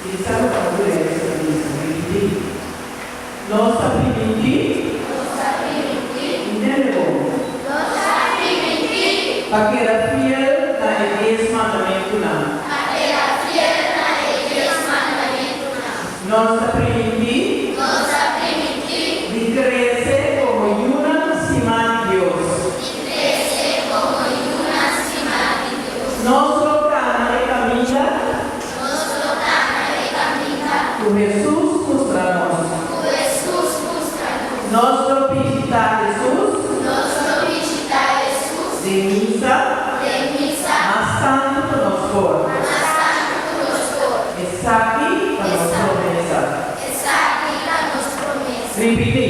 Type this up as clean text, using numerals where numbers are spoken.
Iniziamo a parlare di questa quindi nostra primitiva Pakai na egesma também kunam. Nossa primitiva de crescer como uma cima de Deus. Nosso canal de caminhar. O Jesus mostramos. Nosso visitar Jesus. De missa, mas tanto nos for. Está aqui a nossa promessa. Repetir.